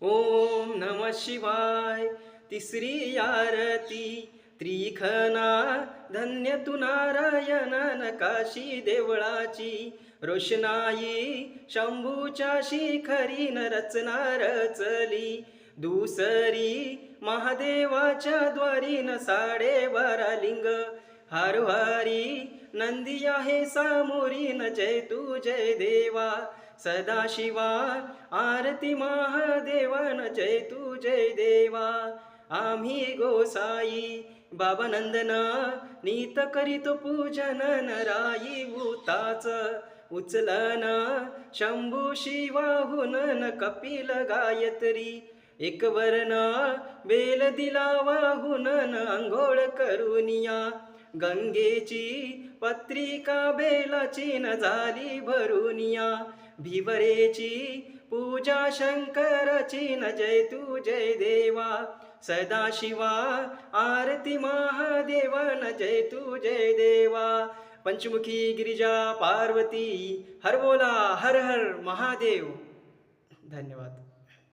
ओम नमः शिवाय. तिसरी आरती त्रिखना धन्य तू नारायण नकाशी देवळाची रोषणाई शंभूच्या शिखरी न रचना रचली दुसरी महादेवाच्या द्वारी न 12.5 लिंग हरवारी नंदी आहे सामोरी न जय तू जय देवा सदाशिवा आरती महादेवन जय तू जय देवा आम्ही गोसाई बाबा नंदना नीत करीत पूजन नराई भूताच उचलन शंभू शिवाहून न कपिल गायत्री एक वर्ण बेल दिला वाहून न अंघोळ करुनिया गंगेची पत्रिका बेलाची न झाली भरुनिया भिवरेची पूजा शंकराची न जय तू जय देवा सदाशिवा आरती महादेवा न जय तू जय देवा पंचमुखी गिरिजा पार्वती हर बोला हर हर महादेव. धन्यवाद.